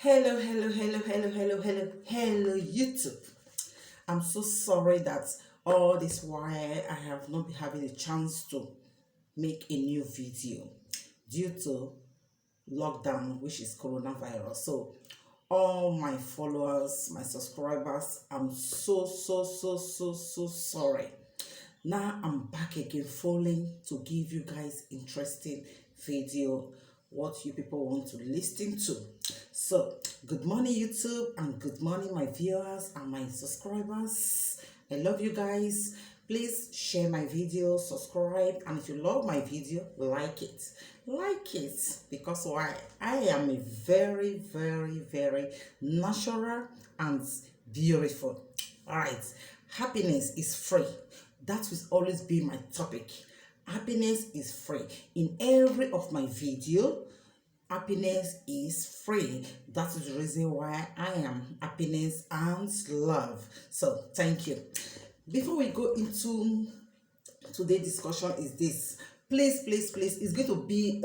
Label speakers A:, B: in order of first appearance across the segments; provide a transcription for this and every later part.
A: Hello, YouTube. I'm so sorry that all this while I have not been having a chance to make a new video due to lockdown, which is coronavirus. So, all my followers, my subscribers, I'm so sorry. Now I'm back again, falling to give you guys interesting video, what you people want to listen to. So, good morning YouTube, and good morning my viewers and my subscribers. I love you guys. Please share my video, subscribe, and if you love my video, like it. Like it, because why? I am a very natural and beautiful. All right, happiness is free. That will always be my topic. Happiness is free. In every of my video, happiness is free. That is the reason why I am happiness and love. So thank you. Before we go into today's discussion is this. Please, it's going to be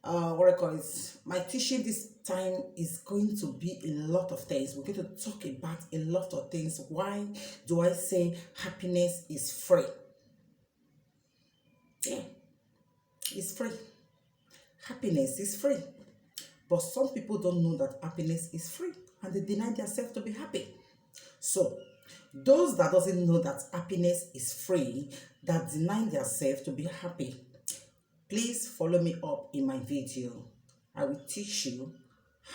A: what I call it. My teaching this time is going to be a lot of things. We're going to talk about a lot of things. Why do I say happiness is free? Yeah, it's free. Happiness is free. But some people don't know that happiness is free and they deny themselves to be happy. So, those that doesn't know that happiness is free, that deny themselves to be happy, please follow me up in my video. I will teach you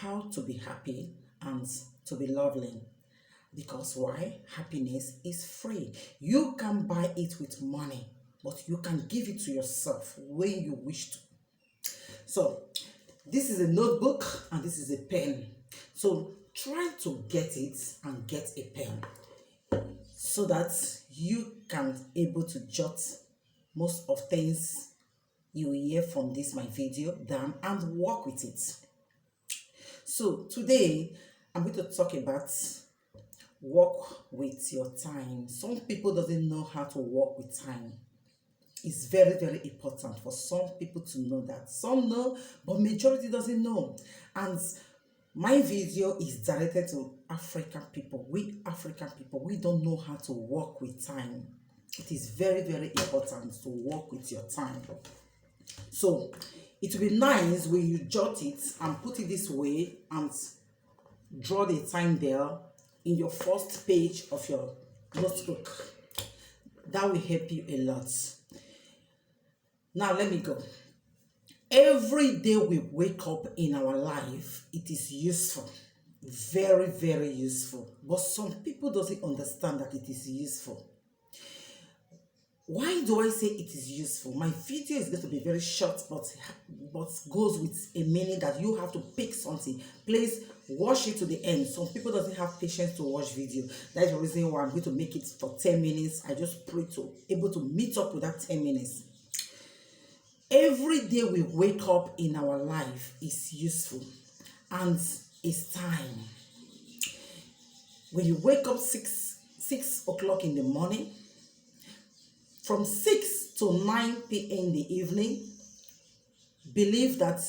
A: how to be happy and to be lovely. Because why? Happiness is free. You can buy it with money, but you can give it to yourself when you wish to. So, this is a notebook and this is a pen. So, try to get it and get a pen so that you can able to jot most of things you will hear from this my video down and work with it. So today I'm going to talk about work with your time. Some people doesn't know how to work with time. It's very important for some people to know that. Some know, but majority doesn't know. And my video is directed to African people. We African people, we don't know how to work with time. It is very important to work with your time. So it will be nice when you jot it and put it this way and draw the time there in your first page of your notebook. That will help you a lot. Now let me go. Every day we wake up in our life, it is useful. Very useful. But some people doesn't understand that it is useful. Why do I say it is useful? My video is going to be very short, but goes with a meaning that you have to pick something. Please watch it to the end. Some people doesn't have patience to watch video. That's the reason why I'm going to make it for 10 minutes. I just pray to able to meet up with that 10 minutes. Every day we wake up in our life is useful and it's time. When you wake up 6 o'clock in the morning, from 6 to 9 p.m. in the evening, believe that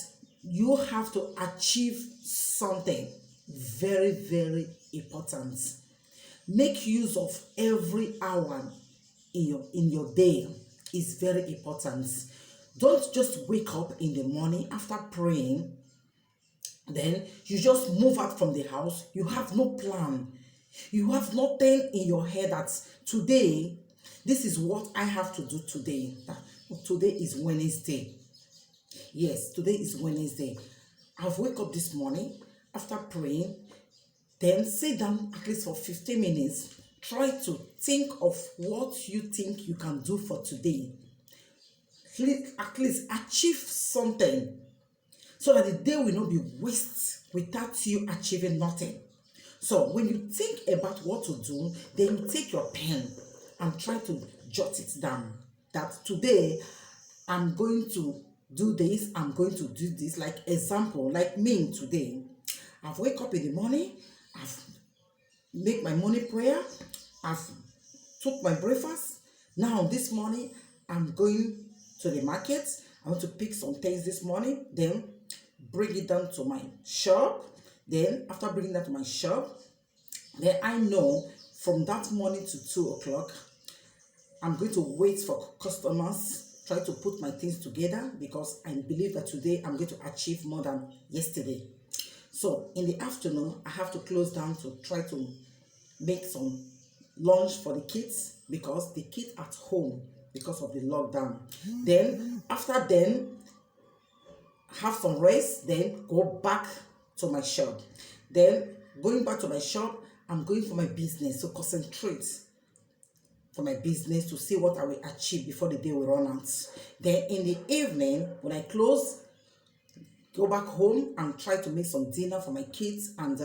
A: you have to achieve something very important. Make use of every hour in your day. Is very important. Don't just wake up in the morning after praying, then you just move out from the house. You have no plan. You have nothing in your head that today, this is what I have to do today. Today is Wednesday. Yes, today is Wednesday. I've woke up this morning after praying, then sit down at least for 15 minutes. Try to think of what you think you can do for today. At least achieve something so that the day will not be wasted without you achieving nothing. So when you think about what to do, then you take your pen and try to jot it down. That today I'm going to do this, I'm going to do this. Like example, like me today, I've wake up in the morning, I've make my morning prayer, I've took my breakfast. Now this morning I'm going to the market. I want to pick some things this morning, then bring it down to my shop. Then after bringing that to my shop, then I know from that morning to 2 o'clock, I'm going to wait for customers, try to put my things together, because I believe that today I'm going to achieve more than yesterday. So in the afternoon, I have to close down to try to make some lunch for the kids, because the kids at home because of the lockdown. Then after then, have some rest, then go back to my shop. Then going back to my shop, I'm going for my business, so concentrate for my business to see what I will achieve before the day will run out. Then in the evening, when I close, go back home and try to make some dinner for my kids, and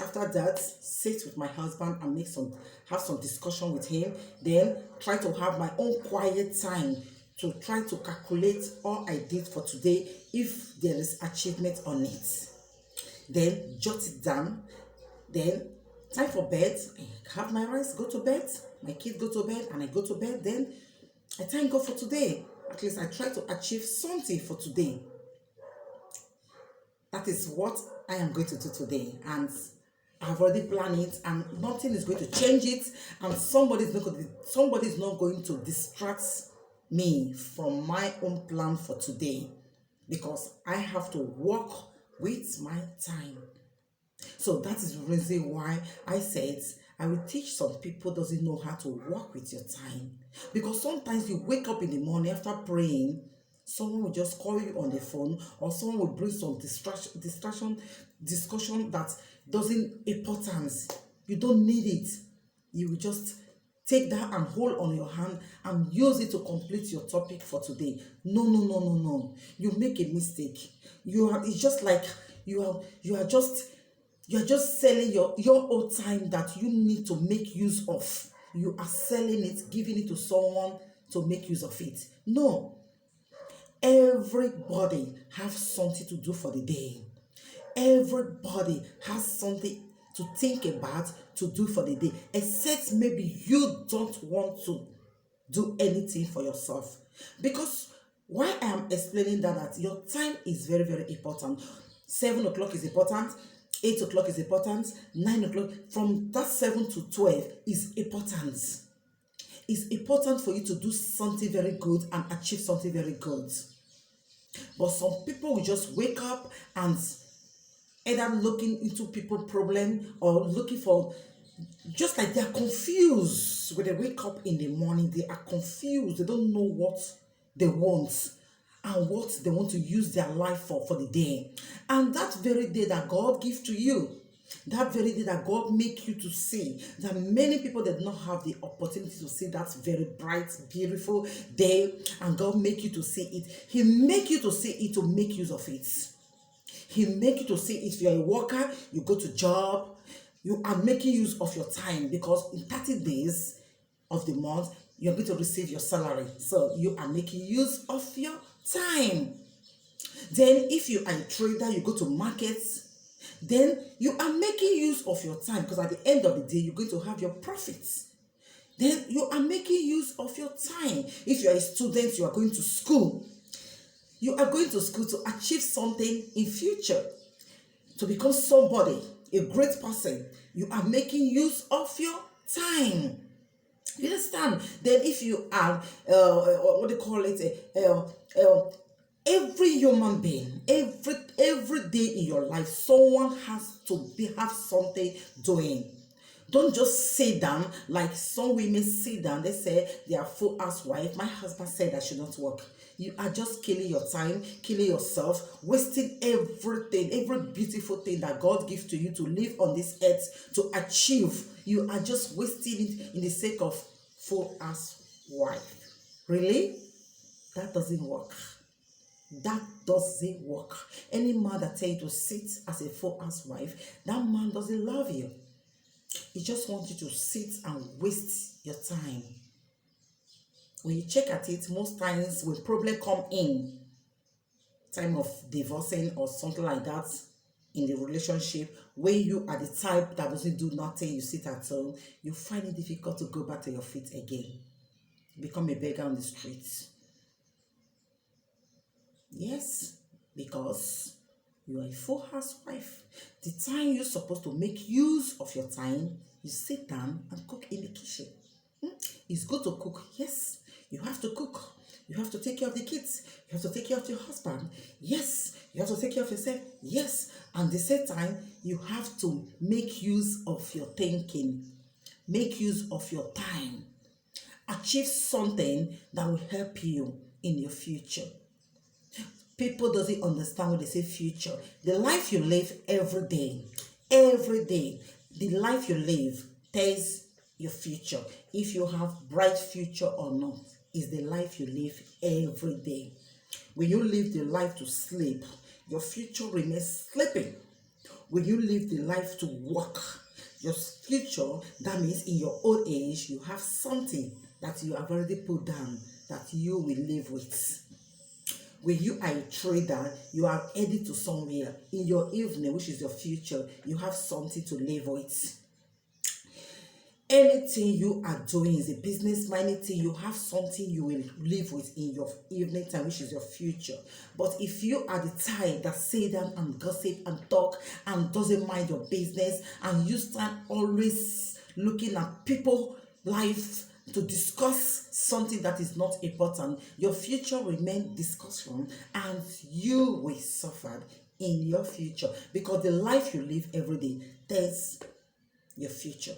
A: after that, sit with my husband and have some discussion with him. Then try to have my own quiet time to try to calculate all I did for today, if there is achievement on it. Then jot it down. Then time for bed. I have my rest, go to bed. My kids go to bed and I go to bed. Then I thank God for today. At least I try to achieve something for today. That is what I am going to do today, and I've already planned it, and nothing is going to change it, and somebody's not going to distract me from my own plan for today, because I have to work with my time. So that is the reason why I said I will teach some people doesn't know how to work with your time, because sometimes you wake up in the morning after praying, someone will just call you on the phone, or someone will bring some discussion that doesn't importance. You don't need it. You will just take that and hold on your hand and use it to complete your topic for today. No. You make a mistake. It's just like you are just selling your own time that you need to make use of. You are selling it, giving it to someone to make use of it. No. Everybody has something to do for the day. Everybody has something to think about, to do for the day, except maybe you don't want to do anything for yourself. Because why I am explaining that your time is very, very important. 7 o'clock is important, 8 o'clock is important, 9 o'clock, from that 7 to 12 is important. It's important for you to do something very good and achieve something very good. But some people will just wake up and either looking into people's problem, or looking for, just like they are confused. When they wake up in the morning, they are confused. They don't know what they want and what they want to use their life for the day. And that very day that God gives to you, that very day that God make you to see, that many people did not have the opportunity to see that very bright, beautiful day, and God make you to see it. He make you to see it to make use of it. He make you to see it. If you're a worker, you go to job, you are making use of your time, because in 30 days of the month, you're going to receive your salary. So you are making use of your time. Then if you are a trader, you go to markets, then you are making use of your time, because at the end of the day, you're going to have your profits. Then you are making use of your time. If you are a student, you are going to school. You are going to school to achieve something in future, to become somebody, a great person. You are making use of your time. You understand? Then if you are, what do you call it, every human being, every day in your life, someone has to have something doing. Don't just sit down like some women sit down. They say they are full housewife. My husband said I should not work. You are just killing your time, killing yourself, wasting everything, every beautiful thing that God gives to you to live on this earth, to achieve. You are just wasting it in the sake of full housewife. Really? That doesn't work. That doesn't work. Any man that tells you to sit as a full housewife, that man doesn't love you. He just wants you to sit and waste your time. When you check at it, most times when problems come in, time of divorcing or something like that in the relationship, when you are the type that doesn't do nothing, you sit at home, you find it difficult to go back to your feet again. Become a beggar on the streets. Yes, because You are a full housewife. The time you're supposed to make use of your time, you sit down and cook in the kitchen. It's good to cook, yes. You have to cook. You have to take care of the kids. You have to take care of your husband. Yes. You have to take care of yourself. Yes. And at the same time, you have to make use of your thinking. Make use of your time. Achieve something that will help you in your future. People doesn't understand when they say future. The life you live every day, the life you live tells your future. If you have bright future or not, is the life you live every day. When you live the life to sleep, your future remains sleeping. When you live the life to work, your future, that means in your old age, you have something that you have already put down that you will live with. When you are a trader, you are headed to somewhere. In your evening, which is your future, you have something to live with. Anything you are doing is a business, anything you have something you will live with in your evening time, which is your future. But if you are the type that sit down and gossip and talk and doesn't mind your business, and you stand always looking at people's life to discuss something that is not important, your future remain discussion and you will suffer in your future, because the life you live every day tells your future.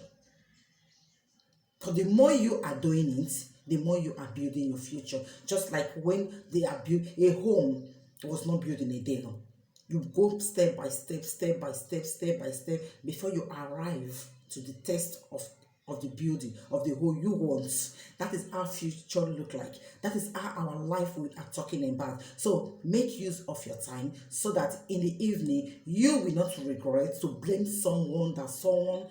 A: Because the more you are doing it, the more you are building your future. Just like when they are built, a home was not built in a day. No. You go step by step, step by step, step by step, before you arrive to the test of the building, of the whole you want. That is how future look like. That is how our life we are talking about. So make use of your time so that in the evening, you will not regret to blame someone that someone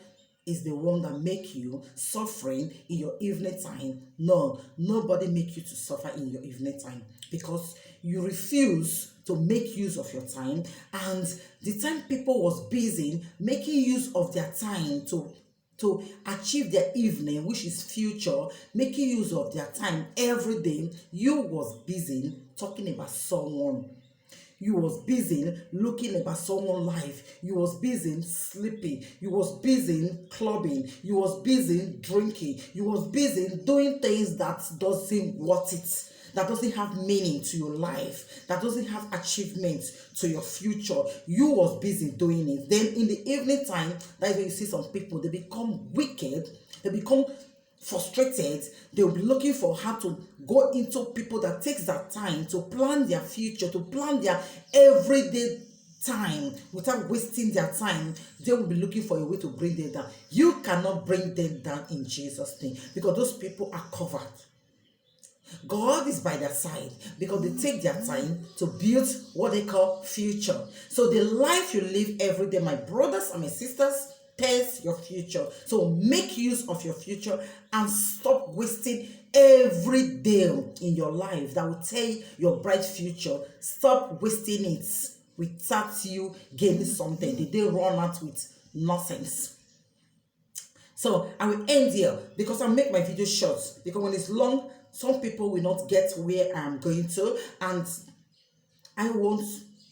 A: is the one that make you suffering in your evening time. No, nobody make you to suffer in your evening time, because you refuse to make use of your time. And the time people was busy making use of their time to achieve their evening, which is future, making use of their time every day, you was busy talking about someone. You was busy looking about someone's life. You was busy sleeping. You was busy clubbing. You was busy drinking. You was busy doing things that doesn't worth it, that doesn't have meaning to your life, that doesn't have achievement to your future. You was busy doing it. Then in the evening time, that's when you see some people, they become wicked, they become frustrated. They'll be looking for how to go into people that takes that time to plan their future, to plan their everyday time without wasting their time. They will be looking for a way to bring them down. You cannot bring them down in Jesus' name, because those people are covered. God is by their side, because they take their time to build what they call future. So the life you live every day, my brothers and my sisters, tells your future. So make use of your future and stop wasting every day in your life that will tell your bright future. Stop wasting it without you gaining something. The day run out with nonsense. So I will end here, because I make my video short, because when it's long, some people will not get where I'm going to, and I want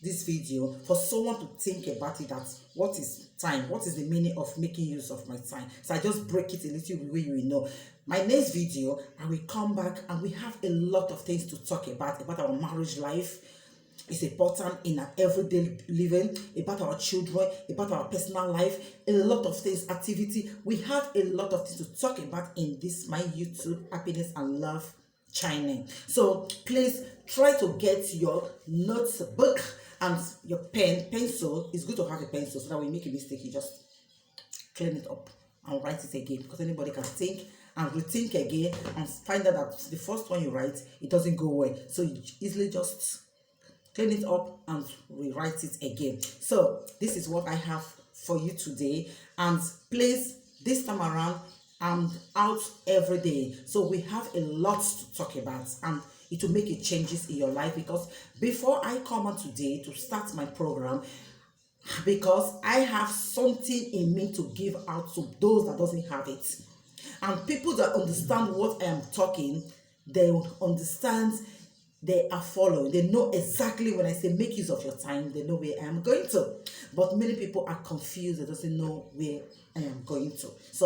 A: this video for someone to think about it, that what is time, what is the meaning of making use of my time. So I just break it a little bit where you will know. My next video, I will come back and we have a lot of things to talk about our marriage life. It's important in our everyday living, about our children, about our personal life, a lot of things, activity. We have a lot of things to talk about in this my YouTube Happiness and Love channel. So please try to get your notebook and your pencil. It's good to have a pencil so that when you make a mistake, you just clean it up and write it again, because anybody can think and rethink again and find out that the first one you write, it doesn't go well. So you easily just clean it up and rewrite it again. So this is what I have for you today. And please, this time around, I'm out every day, so we have a lot to talk about, and it will make a changes in your life. Because before I come on today to start my program, because I have something in me to give out to those that doesn't have it, and people that understand what I am talking, they will understand they are following. They know exactly when I say make use of your time, they know where I am going to. But many people are confused, they doesn't know where I am going to. So